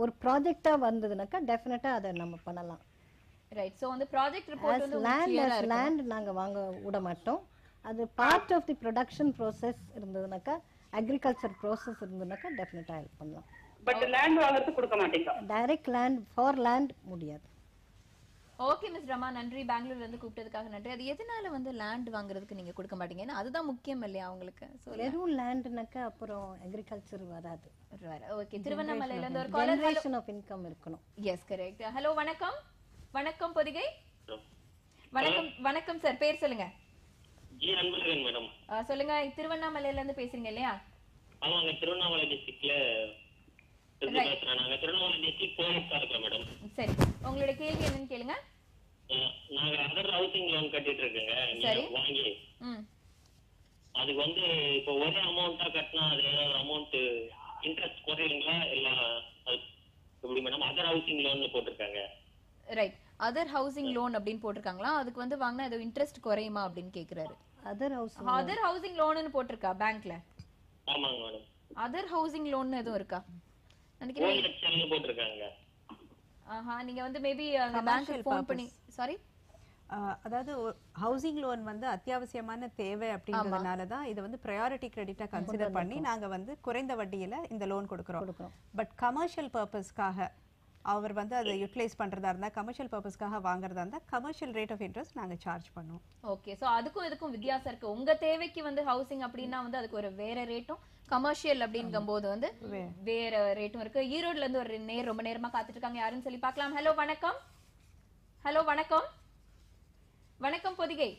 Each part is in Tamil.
ஒரு ப்ராஜெக்டா வந்ததுனாக்கா டெஃபினட்டா அதை நம்ம பண்ணலாம். ரைட். சோ அந்த ப்ராஜெக்ட் ரிப்போர்ட் வந்து கிளியரா இருக்கு. லேண்ட் நாங்க வாங்க விட மாட்டோம். அது part of the production process இருந்ததுனாக்கா, அக்ரிகல்ச்சர் ப்ராசஸ் இருந்ததுனாக்கா டெஃபினட்டா ஹெல்ப் பண்ணலாம். பட் லேண்ட் வாங்குறதுக்கு கொடுக்க மாட்டீங்க? டைரக்ட் லேண்ட் ஃபார் லேண்ட் முடியாது. ஓகே மிஸ் ரமா, நன்றி. பெங்களூர்ல இருந்து கூப்பிட்டதுக்காக நன்றி. அது எதனால வந்து லேண்ட் வாங்குறதுக்கு நீங்க கொடுக்க மாட்டீங்க? ஏன்னா அதுதான் முக்கியம் இல்லையா உங்களுக்கு? வெறும் லேண்ட்னாக்கா அப்புறம் அக்ரிகல்ச்சர் வராது. ஓகே. திருவண்ணாமலையில இருந்து ஒரு காலர். ஜெனரேஷன் ஆஃப் இன்கம் இருக்கணும். Yes, correct. ஹலோ, வணக்கம். வணக்கம் பொதிகை. வணக்கம். வணக்கம் சார், பேர் சொல்லுங்க. G Anbazhagan madam. சொல்லுங்க, திருவண்ணாமலையில இருந்து பேசுறீங்க இல்லையா? ஆமாங்க, திருவண்ணாமலை டிஸ்ட்ரிக்ட்ல பேசுறேன். நாங்க திருவண்ணாமலை டிஸ்ட்ரிக்ட் போலீஸ்ல இருக்கோம் மேடம். சரி, உங்களோட கேள்வி என்னன்னு கேளுங்க. நாங்க அதர் ஹவுசிங் லோன் கட்டிட்டு இருக்கோங்க வாங்கி. அதுக்கு வந்து இப்போ ஒரே அமௌண்டா கட்டினா அது ஏதாவது அமௌண்ட் இன்ட்ரெஸ்ட் குறையுங்களா இல்ல எப்படி மேடம்? அதர் ஹவுசிங் லோன் போட்டிருக்காங்க. ரைட். அதர் ஹவுசிங் லோன் அப்படின்னு போட்டிருக்காங்களா? அதுக்கு வந்து வாங்கினா ஏதோ இன்ட்ரெஸ்ட் குறையுமா அப்படின்னு கேக்குறாரு. அதர் ஹவுசிங் லோன்னு போட்டிருக்கா பேங்க்ல? ஆமாங்க மேடம். அதர் ஹவுசிங் லோன் எதுவும் இருக்கா? நினைக்கிறேன் போட்டிருக்காங்க. நீங்க வந்து மேபி அந்த பேங்க்க்கு ஃபோன் பண்ணி சாரி அதாவது ஹவுசிங் லோன் வந்து அத்தியாவசியமான தேவை அப்படின்றதுனால தான் இதை வந்து ப்ரையாரிட்டி கிரெடிட்டா கன்சிடர் பண்ணி நாங்க வந்து குறைந்த வட்டியில இந்த லோன் கொடுக்குறோம். பட் கமர்ஷியல் பர்பஸ்க்காக அவர் வந்து அதை யூட்டிலைஸ் பண்றதா இருந்தா, கமர்ஷியல் பர்பஸ்க்காக வாங்குறதா இருந்தா கமர்ஷியல் ரேட் ஆஃப் இன்ட்ரெஸ்ட் நாங்க சார்ஜ் பண்ணுவோம். ஓகே. சோ அதுக்கும் இதுக்கும் வித்தியாசம் இருக்கு. உங்க தேவைக்கு வந்து ஹவுசிங் அப்படின்னா வந்து அதுக்கு ஒரு வேற ரேட்டும், கமர்ஷியல் அப்படிங்கும்போது வந்து வேற ரேட்டும் இருக்கு. ஈரோட்ல இருந்து ஒரு ரொம்ப நேரமா காத்துட்டு இருக்காங்க, யாருன்னு சொல்லி பார்க்கலாம். ஹலோ, வணக்கம். ஹலோ, வணக்கம். வணக்கம் பொதிகை.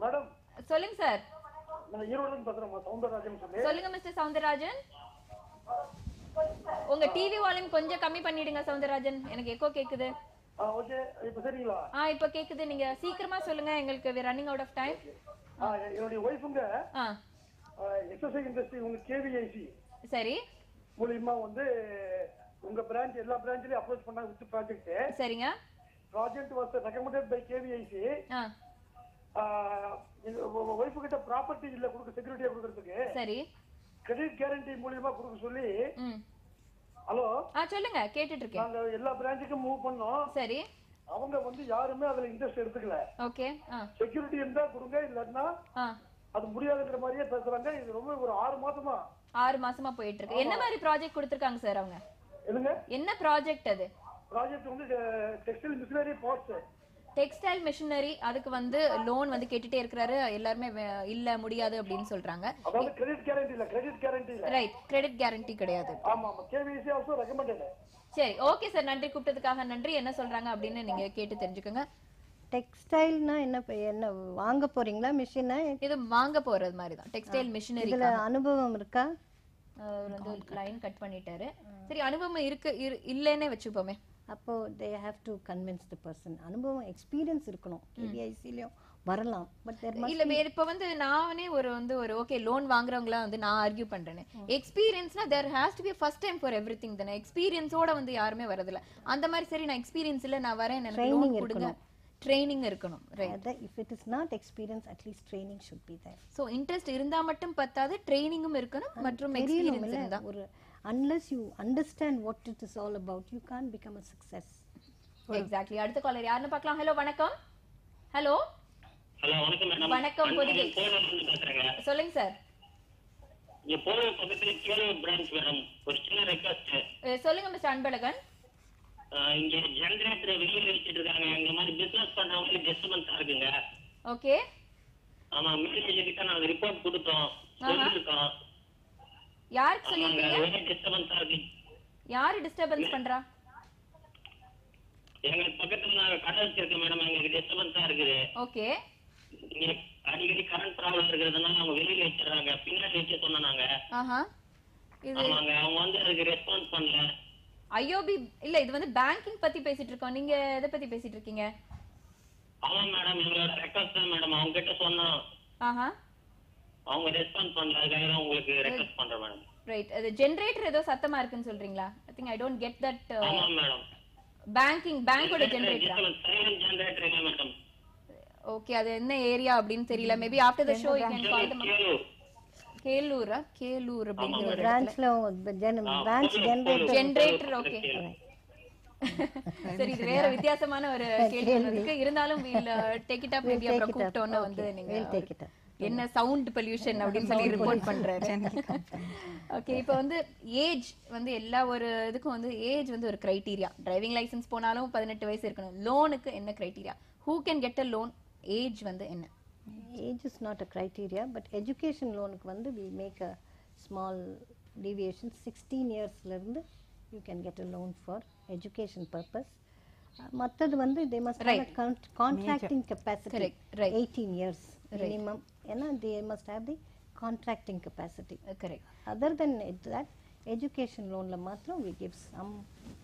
மேடம் சொல்லுங்க சார். நான் ஈரோட்ல இருந்து பேசுறேன். சௌந்தரராஜன் சொல்லுங்க மிஸ்டர் சௌந்தரராஜன். உங்க டிவி வால்யூம் கொஞ்சம் கம்மி பண்ணிடுங்க சௌந்தரராஜன், எனக்கு எக்கோ கேக்குது. ஓகே, இப்போ சரிங்களா? இப்போ கேக்குது. நீங்க சீக்கிரமா சொல்லுங்க, எங்களுக்கு we running out of time. என்னோட வைஃப்ங்க எக்ஸசைஸ் இண்டஸ்ட்ரி உங்க கேவிஐசி சரி மூலமா வந்து உங்க பிரான்ச் எல்லா பிரான்ச்லயும் அப்ரோச் பண்ணாங்க வித் ப்ராஜெக்ட். சரிங்க. Project was recommended by KVIC. Wife கிட்ட ப்ராப்பர்ட்டி இல்ல கொடுக்க, செக்யூரிட்டியா கொடுக்கிறதுக்கு சரி கிரெடிட் கேரண்டி மூலமா கொடுக்க சொல்லி. ஹலோ, சொல்லுங்க, கேட்டுட்டு இருக்கேன். நாங்க எல்லா பிரான்ச்சுக்கும் மூவ் பண்ணோம். சரி. அவங்க வந்து யாருமே அதுல இன்ட்ரெஸ்ட் எடுத்துக்கல. ஓகே. செக்யூரிட்டி இருந்தா கொடுங்க, இல்லன்னா அது முடியாதுன்ற மாதிரியே பேசுறாங்க. இது ரொம்ப ஒரு 6 மாசமா போயிட்டு இருக்கு. என்ன மாதிரி ப்ராஜெக்ட் கொடுத்திருக்காங்க சார் அவங்க? என்னங்க? என்ன ப்ராஜெக்ட் அது? ப்ராஜெக்ட் வந்து textile machinery parts. Textile machinery. அதுக்கு வந்து லோன் வந்து கேட்டுட்டே இருக்காரு. எல்லாரும் இல்ல முடியாது அப்படின்னு சொல்றாங்க. அதாவது கிரெடிட் கேரண்டி இல்ல, கிரெடிட் கேரண்டி இல்ல. ரைட், கிரெடிட் கேரண்டி கிடையாது. ஆமா ஆமா, கேவிசி ஆல்சோ ரெக்கமெண்டட். சரி, ஓகே சார், நன்றி, கூப்பிட்டதுக்காக நன்றி. என்ன சொல்றாங்க அப்படின்னு நீங்க கேட்டு தெரிஞ்சுக்கோங்க. டெக்ஸ்டைல்னா என்ன வாங்க போறீங்களா? மிஷினா இது வாங்க போறது மாதிரி தான். Textile machinery. இதுல அனுபவம் இருக்கா? வந்து லைன் கட் பண்ணிட்டாரு. சரி, அனுபவம் இருக்கு இல்லன்னே வெச்சுப்போமே. அப்போ they have to convince the person. அனுபவம் எக்ஸ்பீரியன்ஸ் இருக்கணும். கேவிஐசிலயும் வரலாம். பட் இல்ல இப்ப வந்து நானே ஒரு ஓகே லோன் வாங்குறவங்கள வந்து நான் ஆர்கியூ பண்றேன். எக்ஸ்பீரியன்ஸ்னா there has to be a first time for everything. தான எக்ஸ்பீரியன்ஸோட வந்து யாருமே வரதில்ல. அந்த மாதிரி சரி நான் எக்ஸ்பீரியன்ஸ் இல்ல நான் வரேன், எனக்கு லோன் கொடுங்க. ட்ரெய்னிங் இருக்கணும். Right. if it is not experience, at least training should be there. So interest இருந்தா மட்டும் பத்தாது, ட்ரெய்னிங்கும் இருக்கணும் மற்றும் எக்ஸ்பீரியன்ஸ் இருந்தா. Unless you understand what it is all about, you can't become a success. Exactly. அடுத்த காலர் யாருன்னு பார்க்கலாம். ஹலோ, வணக்கம். ஹலோ. ஹலோ, வணக்கம் மேடம். வணக்கம் பொதிகை. சொல்லுங்க சார். இங்க போற பக்கத்துல கேரளா பிரான்ச் மேடம், ஒரு சின்ன ரெக்வெஸ்ட். சொல்லுங்க மிஸ்டர் அன்பழகன். இங்க ஜெனரேட்டர் வெளியில வச்சிட்டு இருக்காங்க. இந்த மாதிரி பிசினஸ் பண்றவங்களுக்கு டிஸ்டர்பன்ஸா இருக்குங்க. ஓகே. ஆமா, மேனேஜர் கிட்ட நாங்க ரிப்போர்ட் கொடுத்தோம், சொல்லிருக்கோம். யாருக்கு சொல்லிருக்கீங்க? ஒரே டிஸ்டர்பன்ஸா இருக்கு. யாரு டிஸ்டர்பன்ஸ் பண்றா? எங்க பக்கத்துல நாங்க கடை வச்சிருக்கோம் மேடம், எங்களுக்கு டிஸ்டர்பன்ஸா இருக்குது. ஓகே. இங்க அடிக்கடி கரண்ட் ப்ராப்ளம் இருக்கிறதுனால அவங்க வெளியில வச்சிடுறாங்க, பின்னாடி வச்சு சொன்னாங்க. ஆமாங்க, அவங்க வந்து அதுக்கு ரெஸ்பான்ஸ் பண்ணல. ஐயோபி இல்ல, இது வந்து பேங்கிங் பத்தி பேசிட்டு இருக்கோம். நீங்க எதை பத்தி பேசிட்டு இருக்கீங்க? ஆமா மேடம், எங்களோட ரெக்வெஸ்ட் தான் மேடம், அவங்க கிட்ட சொன்னோம். அவங்க ரெஸ்பான்ஸ் பண்ணல, அதுக்காக தான் உங்களுக்கு ரெக்வெஸ்ட் பண்றேன் மேடம். ரைட். அது ஜெனரேட்டர் ஏதோ சத்தமா இருக்குன்னு சொல்றீங்களா? I think I don't get that. ஆமா மேடம், பேங்கோட ஜெனரேட்டர். சைலண்ட் ஜெனரேட்டர் இல்ல மேடம். ஓகே, அது என்ன ஏரியா அப்படின்னு தெரியல. Maybe after the show you can call them. கேலூரா கேலூர் அப்படிங்கிற ஒரு பிரான்ச்ல பிரான்ச் ஜெனரேட்டர் ஜெனரேட்டர். ஓகே சரி, இது வேற வித்தியாசமான ஒரு கேள்வி இருக்கு. இருந்தாலும் we'll take it up maybe அப்புறம் கூப்பிட்டோன்னு வந்து நீங்க என்ன சவுண்ட் பொல்யூஷன் அப்படின்னு சொல்லி ரிப்போர்ட் பண்றாரு. ஓகே, இப்போ வந்து ஏஜ் வந்து எல்லா ஒரு இதுக்கும் வந்து ஏஜ் வந்து ஒரு கிரைட்டீரியா. டிரைவிங் லைசென்ஸ் போனாலும் 18 வயசு இருக்கணும். லோனுக்கு என்ன criteria? Who can get a loan? Age வந்து என்ன? Age is not a criteria, but education loan க்கு வந்து we make a small deviation. 16 years ல இருந்து you can get a loan for education purpose. மத்தது வந்து they must have a contracting capacity. 18 years minimum. ஏன்னா they must have the contracting capacity. Correct. Other than that, education loan ல மாத்திரம் we give some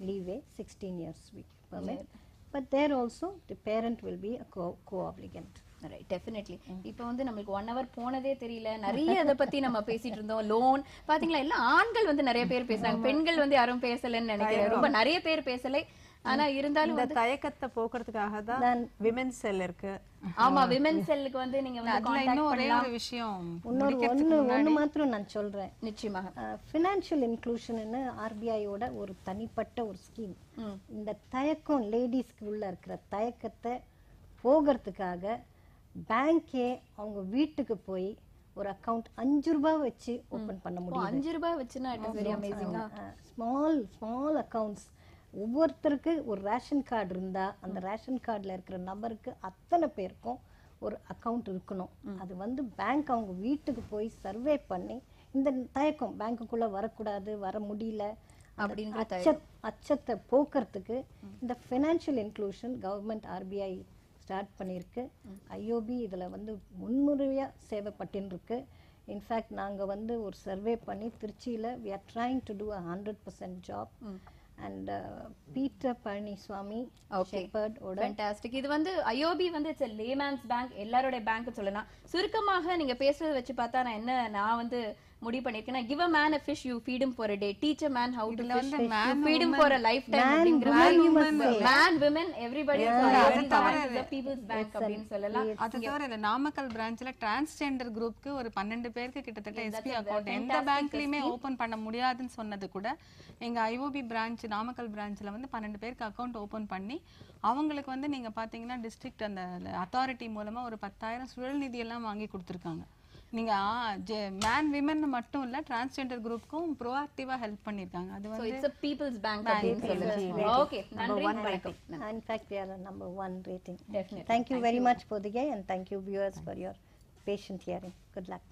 leeway. 16 years we permit. But there also the parent will be a co-obligant. Right, definitely. இப்போ வந்து நம்மளுக்கு 1 hour போனதே தெரியல. நிறைய அதை பத்தி நம்ம பேசிட்டு இருந்தோம். லோன் பாத்தீங்களா, எல்லாம் ஆண்கள் வந்து நிறைய பேர் பேசுறாங்க, பெண்கள் வந்து யாரும் பேசலன்னு நினைக்கிறேன். ரொம்ப நிறைய பேர் பேசலை. ஆனா இருந்தாலும் இந்த தயக்கத்தை போக்குறதுக்காக தான் விமென் செல் இருக்கு. ஆமா, விமென் செல்லுக்கு வந்து நீங்க வந்து கான்டாக்ட் பண்ணலாம். ஒரு விஷயம் ஒன்னு மாத்திரம் நான் சொல்றேன். நிச்சயமாக ஃபினான்ஷியல் இன்க்ளூஷன் ஆர்பிஐயோட ஒரு தனிப்பட்ட ஒரு ஸ்கீம். இந்த தயக்கம் லேடிஸ்க்கு உள்ள இருக்கிற தயக்கத்தை போகிறதுக்காக பேங்கே அவங்க வீட்டுக்கு போய் ஒரு அக்கவுண்ட் 5 ரூபாய் வச்சு ஓபன் பண்ண முடியும். 5 ரூபாய் வச்சுனா it is very amazing. Small accounts. ஒவ்வொருத்தருக்கு ஒரு ரேஷன் கார்டு இருந்தா அந்த ரேஷன் கார்டுல இருக்கிற நபருக்கு அத்தனை பேருக்கும் ஒரு அக்கவுண்ட் இருக்கணும். அது வந்து பேங்க் அவங்க வீட்டுக்கு போய் சர்வே பண்ணி இந்த தயக்கம் பேங்க்குள்ள வரக்கூடாது, வர முடியல அப்படிங்கிற அச்சத்தை போக்குறதுக்கு இந்த financial inclusion government RBI start பண்ணியிருக்கு. ஐஓபி இதில் வந்து முன்முறையாக சேவைப்பட்டுன்னு இருக்கு. இன்ஃபேக்ட் நாங்கள் வந்து ஒரு சர்வே பண்ணி திருச்சியில் we are trying to do a 100% job. And Peter Palaniswami shepherd ஓட ஃபேண்டாஸ்டிக். இது வந்து ஐஓபி வந்து இட்ஸ் a layman's bank, எல்லாரோட பேங்க் சொல்லலாம். சுருக்கமாக நீங்க பேசுறத வச்சு பார்த்தா நான் வந்து முடிவு பண்ணிருக்கேன். give a man a fish, you feed him for a day. teach a man how to fish, you feed him for a lifetime. man women everybody is the people's bank அப்படினு சொல்லலாம். அது தவிர இல்ல, நாமக்கல் பிரான்ச்ல டிரான்ஸ்ஜெண்டர் குரூப்க்கு ஒரு 12 பேருக்கு கிட்டத்தட்ட எஸ்பி அக்கவுண்ட் எந்த பேங்க்லயுமே ஓபன் பண்ண முடியாதுன்னு சொன்னது கூட எங்க ஐஓபி பிரான்ச் நாமக்கல் பிரான்ச்ல வந்து 12 பேருக்கு அக்கவுண்ட் ஓபன் பண்ணி அவங்களுக்கு வந்து நீங்க பாத்தீங்கன்னா டிஸ்ட்ரிக்ட் அந்த அத்தாரிட்டி மூலமா ஒரு 10,000 சுழல் நிதி எல்லாம் வாங்கி கொடுத்துருக்காங்க. நீங்க மேன் விமன் மட்டும் இல்ல டிரான்ஸ்ஜெண்டர் குரூப்க்கும் ப்ரோஆக்டிவா ஹெல்ப் பண்ணிருக்காங்க. அது வந்து இட்ஸ் a people's bank அப்படினு சொல்லுங்க. ஓகே, நன்றி, வணக்கம். In fact we are a number 1 rating. Definitely. Thank you very much Podige, and thank you viewers for your patient hearing. Good luck.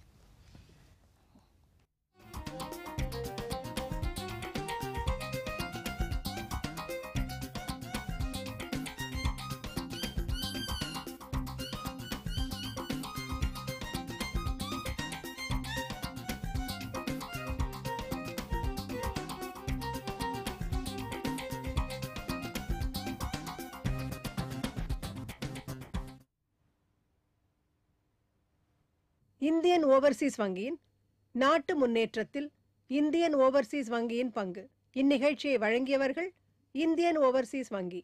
Indian Overseas வங்கியின் நாட்டு முன்னேற்றத்தில் இந்தியன் ஓவர்சீஸ் வங்கியின் பங்கு. இந்நிகழ்ச்சியை வழங்கியவர்கள் இந்தியன் ஓவர்சீஸ் வங்கி.